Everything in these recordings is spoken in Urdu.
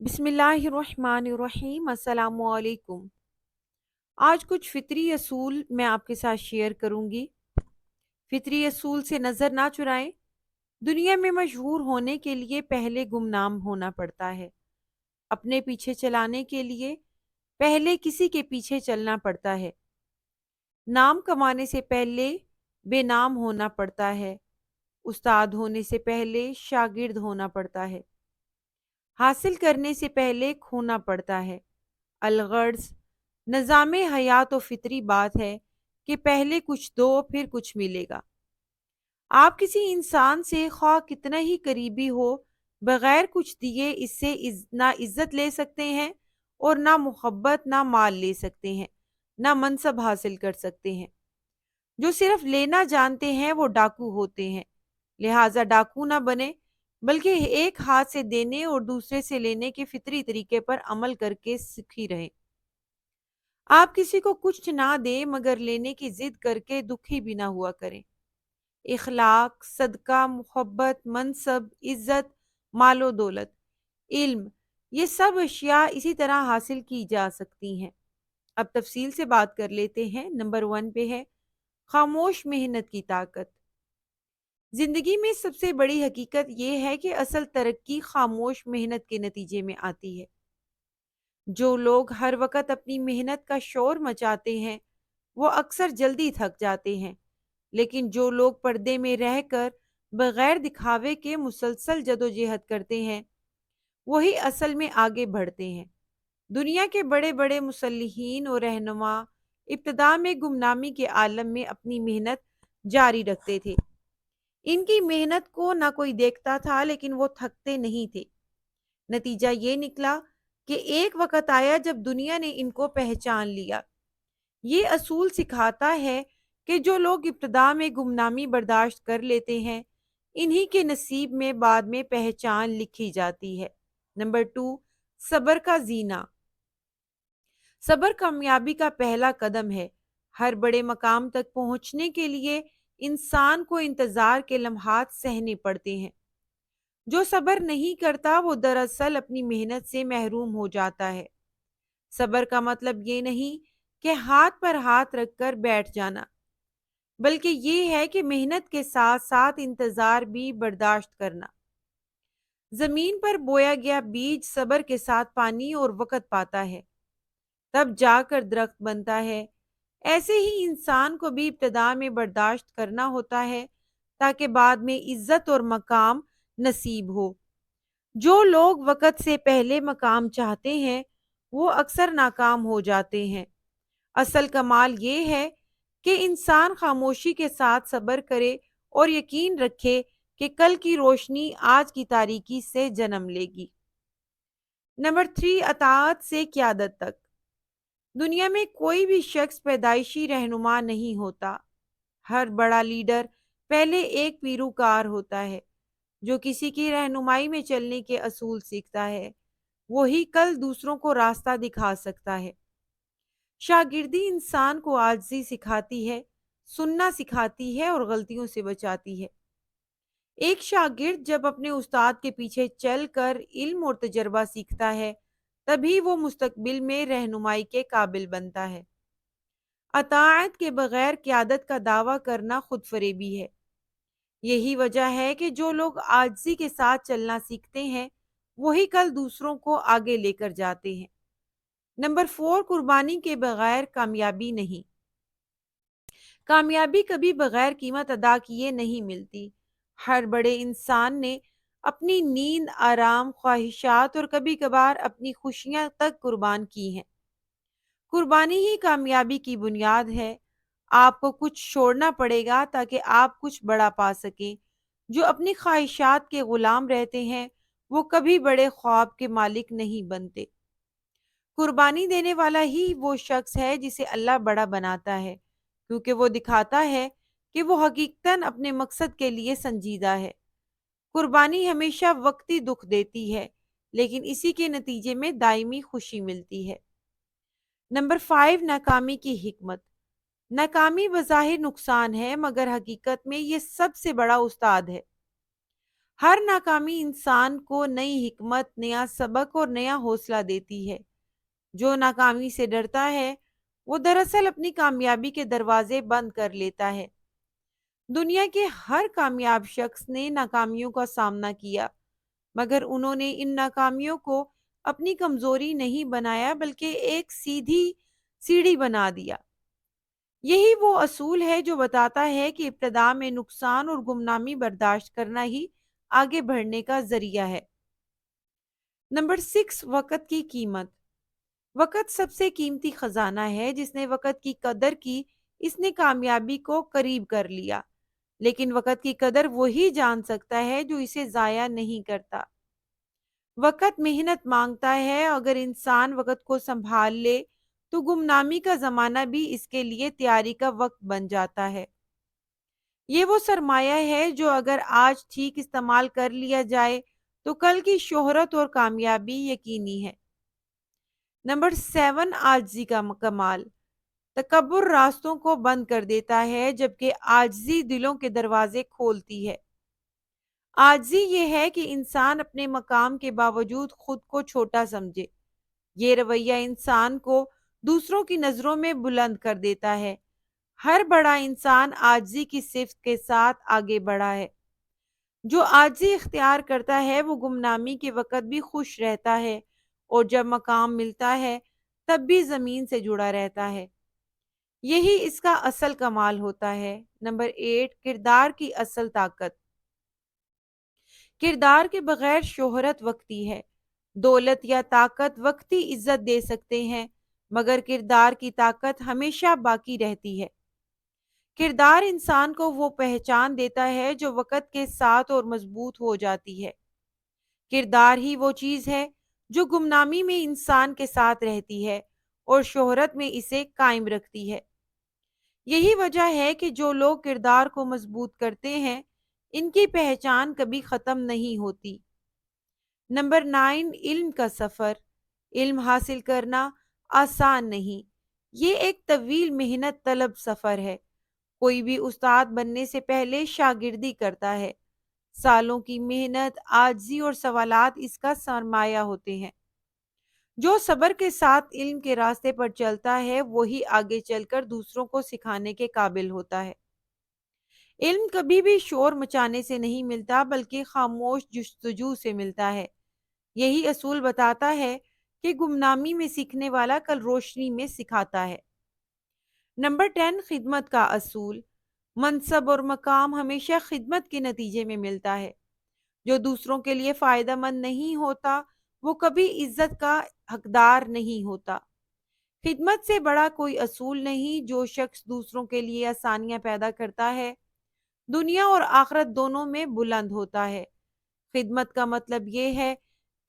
بسم اللہ الرحمن الرحیم، السلام علیکم۔ آج کچھ فطری اصول میں آپ کے ساتھ شیئر کروں گی۔ فطری اصول سے نظر نہ چرائیں۔ دنیا میں مشہور ہونے کے لیے پہلے گمنام ہونا پڑتا ہے۔ اپنے پیچھے چلانے کے لیے پہلے کسی کے پیچھے چلنا پڑتا ہے۔ نام کمانے سے پہلے بے نام ہونا پڑتا ہے۔ استاد ہونے سے پہلے شاگرد ہونا پڑتا ہے۔ حاصل کرنے سے پہلے کھونا پڑتا ہے۔ الغرض نظام حیات و فطری بات ہے کہ پہلے کچھ دو پھر کچھ ملے گا۔ آپ کسی انسان سے خواہ کتنا ہی قریبی ہو، بغیر کچھ دیے اس سے نہ عزت لے سکتے ہیں اور نہ محبت، نہ مال لے سکتے ہیں، نہ منصب حاصل کر سکتے ہیں۔ جو صرف لینا جانتے ہیں وہ ڈاکو ہوتے ہیں، لہٰذا ڈاکو نہ بنے، بلکہ ایک ہاتھ سے دینے اور دوسرے سے لینے کے فطری طریقے پر عمل کر کے سکھی رہیں۔ آپ کسی کو کچھ نہ دیں مگر لینے کی ضد کر کے دکھی بھی نہ ہوا کریں۔ اخلاق، صدقہ، محبت، منصب، عزت، مال و دولت، علم، یہ سب اشیاء اسی طرح حاصل کی جا سکتی ہیں۔ اب تفصیل سے بات کر لیتے ہیں۔ نمبر 1 پہ ہے خاموش محنت کی طاقت۔ زندگی میں سب سے بڑی حقیقت یہ ہے کہ اصل ترقی خاموش محنت کے نتیجے میں آتی ہے۔ جو لوگ ہر وقت اپنی محنت کا شور مچاتے ہیں وہ اکثر جلدی تھک جاتے ہیں، لیکن جو لوگ پردے میں رہ کر بغیر دکھاوے کے مسلسل جدوجہد کرتے ہیں وہی اصل میں آگے بڑھتے ہیں۔ دنیا کے بڑے بڑے مصلحین اور رہنما ابتدا میں گمنامی کے عالم میں اپنی محنت جاری رکھتے تھے۔ ان کی محنت کو نہ کوئی دیکھتا تھا لیکن وہ تھکتے نہیں تھے۔ نتیجہ یہ نکلا کہ ایک وقت آیا جب دنیا نے ان کو پہچان لیا۔ یہ اصول سکھاتا ہے کہ جو لوگ ابتدا میں گمنامی برداشت کر لیتے ہیں انہی کے نصیب میں بعد میں پہچان لکھی جاتی ہے۔ نمبر 2، صبر کا زینہ۔ صبر کامیابی کا پہلا قدم ہے۔ ہر بڑے مقام تک پہنچنے کے لیے انسان کو انتظار کے لمحات سہنے پڑتے ہیں۔ جو صبر نہیں کرتا وہ دراصل اپنی محنت سے محروم ہو جاتا ہے۔ صبر کا مطلب یہ نہیں کہ ہاتھ پر ہاتھ رکھ کر بیٹھ جانا، بلکہ یہ ہے کہ محنت کے ساتھ ساتھ انتظار بھی برداشت کرنا۔ زمین پر بویا گیا بیج صبر کے ساتھ پانی اور وقت پاتا ہے، تب جا کر درخت بنتا ہے۔ ایسے ہی انسان کو بھی ابتدا میں برداشت کرنا ہوتا ہے تاکہ بعد میں عزت اور مقام نصیب ہو۔ جو لوگ وقت سے پہلے مقام چاہتے ہیں وہ اکثر ناکام ہو جاتے ہیں۔ اصل کمال یہ ہے کہ انسان خاموشی کے ساتھ صبر کرے اور یقین رکھے کہ کل کی روشنی آج کی تاریکی سے جنم لے گی۔ نمبر 3، اطاعت سے قیادت تک۔ دنیا میں کوئی بھی شخص پیدائشی رہنما نہیں ہوتا۔ ہر بڑا لیڈر پہلے ایک پیروکار ہوتا ہے جو کسی کی رہنمائی میں چلنے کے اصول سیکھتا ہے، وہی کل دوسروں کو راستہ دکھا سکتا ہے۔ شاگردی انسان کو عاجزی سکھاتی ہے، سننا سکھاتی ہے اور غلطیوں سے بچاتی ہے۔ ایک شاگرد جب اپنے استاد کے پیچھے چل کر علم اور تجربہ سیکھتا ہے تبھی وہ مستقبل میں رہنمائی کے قابل بنتا ہے۔ اطاعت کے بغیر قیادت کا دعویٰ کرنا خود فریبی ہے۔ یہی وجہ ہے کہ جو لوگ عاجزی کے ساتھ چلنا سیکھتے ہیں وہی کل دوسروں کو آگے لے کر جاتے ہیں۔ نمبر 4، قربانی کے بغیر کامیابی نہیں۔ کامیابی کبھی بغیر قیمت ادا کیے نہیں ملتی۔ ہر بڑے انسان نے اپنی نیند، آرام، خواہشات اور کبھی کبھار اپنی خوشیاں تک قربان کی ہیں۔ قربانی ہی کامیابی کی بنیاد ہے۔ آپ کو کچھ چھوڑنا پڑے گا تاکہ آپ کچھ بڑا پا سکیں۔ جو اپنی خواہشات کے غلام رہتے ہیں وہ کبھی بڑے خواب کے مالک نہیں بنتے۔ قربانی دینے والا ہی وہ شخص ہے جسے اللہ بڑا بناتا ہے، کیونکہ وہ دکھاتا ہے کہ وہ حقیقتاً اپنے مقصد کے لیے سنجیدہ ہے۔ قربانی ہمیشہ وقتی دکھ دیتی ہے لیکن اسی کے نتیجے میں دائمی خوشی ملتی ہے۔ نمبر 5، ناکامی کی حکمت۔ ناکامی بظاہر نقصان ہے مگر حقیقت میں یہ سب سے بڑا استاد ہے۔ ہر ناکامی انسان کو نئی حکمت، نیا سبق اور نیا حوصلہ دیتی ہے۔ جو ناکامی سے ڈرتا ہے وہ دراصل اپنی کامیابی کے دروازے بند کر لیتا ہے۔ دنیا کے ہر کامیاب شخص نے ناکامیوں کا سامنا کیا، مگر انہوں نے ان ناکامیوں کو اپنی کمزوری نہیں بنایا بلکہ ایک سیدھی سیڑھی بنا دیا۔ یہی وہ اصول ہے جو بتاتا ہے کہ ابتدا میں نقصان اور گمنامی برداشت کرنا ہی آگے بڑھنے کا ذریعہ ہے۔ نمبر 6، وقت کی قیمت۔ وقت سب سے قیمتی خزانہ ہے۔ جس نے وقت کی قدر کی، اس نے کامیابی کو قریب کر لیا۔ لیکن وقت کی قدر وہی جان سکتا ہے جو اسے ضائع نہیں کرتا۔ وقت محنت مانگتا ہے، اگر انسان وقت کو سنبھال لے تو گمنامی کا زمانہ بھی اس کے لیے تیاری کا وقت بن جاتا ہے۔ یہ وہ سرمایہ ہے جو اگر آج ٹھیک استعمال کر لیا جائے تو کل کی شہرت اور کامیابی یقینی ہے۔ نمبر 7، عاجزی کا کمال۔ تکبر راستوں کو بند کر دیتا ہے جبکہ عاجزی دلوں کے دروازے کھولتی ہے۔ عاجزی یہ ہے کہ انسان اپنے مقام کے باوجود خود کو چھوٹا سمجھے۔ یہ رویہ انسان کو دوسروں کی نظروں میں بلند کر دیتا ہے۔ ہر بڑا انسان عاجزی کی صفت کے ساتھ آگے بڑھا ہے۔ جو عاجزی اختیار کرتا ہے وہ گمنامی کے وقت بھی خوش رہتا ہے، اور جب مقام ملتا ہے تب بھی زمین سے جڑا رہتا ہے۔ یہی اس کا اصل کمال ہوتا ہے۔ نمبر 8، کردار کی اصل طاقت۔ کردار کے بغیر شہرت وقتی ہے۔ دولت یا طاقت وقتی عزت دے سکتے ہیں، مگر کردار کی طاقت ہمیشہ باقی رہتی ہے۔ کردار انسان کو وہ پہچان دیتا ہے جو وقت کے ساتھ اور مضبوط ہو جاتی ہے۔ کردار ہی وہ چیز ہے جو گمنامی میں انسان کے ساتھ رہتی ہے اور شہرت میں اسے قائم رکھتی ہے۔ یہی وجہ ہے کہ جو لوگ کردار کو مضبوط کرتے ہیں ان کی پہچان کبھی ختم نہیں ہوتی۔ نمبر 9، علم کا سفر۔ علم حاصل کرنا آسان نہیں، یہ ایک طویل محنت طلب سفر ہے۔ کوئی بھی استاد بننے سے پہلے شاگردی کرتا ہے۔ سالوں کی محنت، عاجزی اور سوالات اس کا سرمایہ ہوتے ہیں۔ جو صبر کے ساتھ علم کے راستے پر چلتا ہے وہی آگے چل کر دوسروں کو سکھانے کے قابل ہوتا ہے۔ علم کبھی بھی شور مچانے سے نہیں ملتا بلکہ خاموش جستجو سے ملتا ہے۔ یہی اصول بتاتا ہے کہ گمنامی میں سیکھنے والا کل روشنی میں سکھاتا ہے۔ نمبر 10، خدمت کا اصول۔ منصب اور مقام ہمیشہ خدمت کے نتیجے میں ملتا ہے۔ جو دوسروں کے لیے فائدہ مند نہیں ہوتا وہ کبھی عزت کا حقدار نہیں ہوتا۔ خدمت سے بڑا کوئی اصول نہیں۔ جو شخص دوسروں کے لیے آسانیاں پیدا کرتا ہے دنیا اور آخرت دونوں میں بلند ہوتا ہے۔ خدمت کا مطلب یہ ہے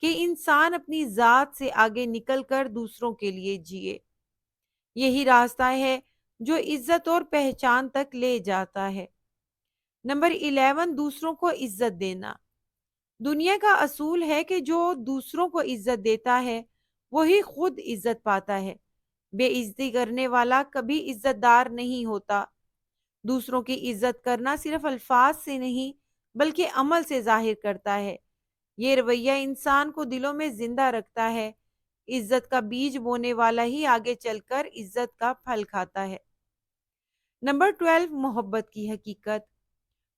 کہ انسان اپنی ذات سے آگے نکل کر دوسروں کے لیے جیے۔ یہی راستہ ہے جو عزت اور پہچان تک لے جاتا ہے۔ نمبر 11، دوسروں کو عزت دینا۔ دنیا کا اصول ہے کہ جو دوسروں کو عزت دیتا ہے وہی خود عزت پاتا ہے۔ بے عزتی کرنے والا کبھی عزت دار نہیں ہوتا۔ دوسروں کی عزت کرنا صرف الفاظ سے نہیں بلکہ عمل سے ظاہر کرتا ہے۔ یہ رویہ انسان کو دلوں میں زندہ رکھتا ہے۔ عزت کا بیج بونے والا ہی آگے چل کر عزت کا پھل کھاتا ہے۔ نمبر 12، محبت کی حقیقت۔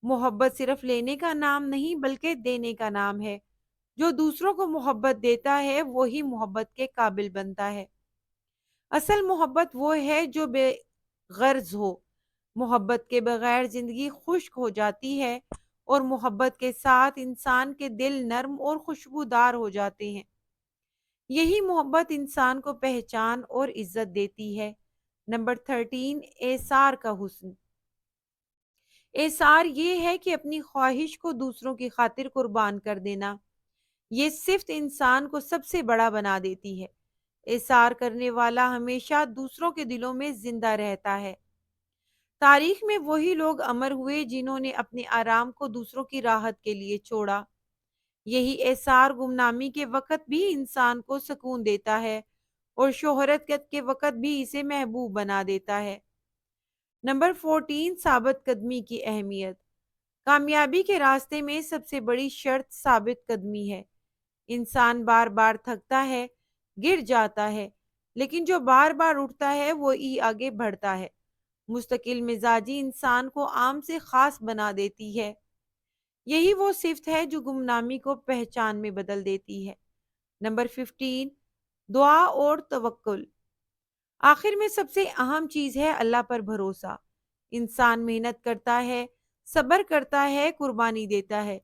محبت صرف لینے کا نام نہیں بلکہ دینے کا نام ہے۔ جو دوسروں کو محبت دیتا ہے وہی محبت کے قابل بنتا ہے۔ اصل محبت وہ ہے جو بے غرض ہو۔ محبت کے بغیر زندگی خشک ہو جاتی ہے، اور محبت کے ساتھ انسان کے دل نرم اور خوشبودار ہو جاتے ہیں۔ یہی محبت انسان کو پہچان اور عزت دیتی ہے۔ نمبر 13، ایثار کا حسن۔ ایثار یہ ہے کہ اپنی خواہش کو دوسروں کی خاطر قربان کر دینا۔ یہ صفت انسان کو سب سے بڑا بنا دیتی ہے۔ ایثار کرنے والا ہمیشہ دوسروں کے دلوں میں زندہ رہتا ہے۔ تاریخ میں وہی لوگ امر ہوئے جنہوں نے اپنے آرام کو دوسروں کی راحت کے لیے چھوڑا۔ یہی ایثار گمنامی کے وقت بھی انسان کو سکون دیتا ہے اور شہرت کے وقت بھی اسے محبوب بنا دیتا ہے۔ نمبر 14، ثابت قدمی کی اہمیت۔ کامیابی کے راستے میں سب سے بڑی شرط ثابت قدمی ہے۔ انسان بار بار تھکتا ہے، گر جاتا ہے، لیکن جو بار بار اٹھتا ہے وہی آگے بڑھتا ہے۔ مستقل مزاجی انسان کو عام سے خاص بنا دیتی ہے۔ یہی وہ صفت ہے جو گمنامی کو پہچان میں بدل دیتی ہے۔ نمبر 15، دعا اور توکل۔ آخر میں سب سے اہم چیز ہے اللہ پر بھروسہ۔ انسان محنت کرتا ہے، صبر کرتا ہے، قربانی دیتا ہے،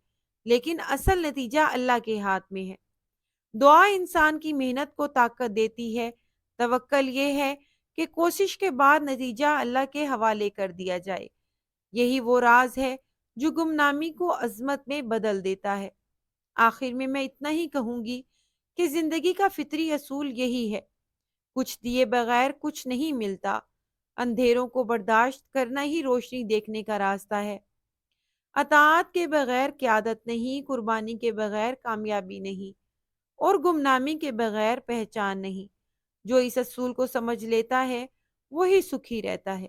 لیکن اصل نتیجہ اللہ کے ہاتھ میں ہے۔ دعا انسان کی محنت کو طاقت دیتی ہے۔ توکل یہ ہے کہ کوشش کے بعد نتیجہ اللہ کے حوالے کر دیا جائے۔ یہی وہ راز ہے جو گمنامی کو عظمت میں بدل دیتا ہے۔ آخر میں اتنا ہی کہوں گی کہ زندگی کا فطری اصول یہی ہے، کچھ دیے بغیر کچھ نہیں ملتا۔ اندھیروں کو برداشت کرنا ہی روشنی دیکھنے کا راستہ ہے۔ اطاعت کے بغیر قیادت نہیں، قربانی کے بغیر کامیابی نہیں، اور گمنامی کے بغیر پہچان نہیں۔ جو اس اصول کو سمجھ لیتا ہے وہی سکھی رہتا ہے۔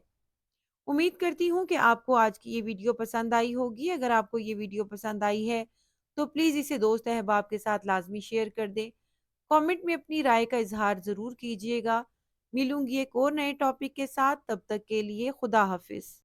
امید کرتی ہوں کہ آپ کو آج کی یہ ویڈیو پسند آئی ہوگی۔ اگر آپ کو یہ ویڈیو پسند آئی ہے تو پلیز اسے دوست احباب کے ساتھ لازمی شیئر کر دیں۔ کامنٹ میں اپنی رائے کا اظہار ضرور کیجیے گا۔ ملوں گی ایک اور نئے ٹاپک کے ساتھ، تب تک کے لیے خدا حافظ۔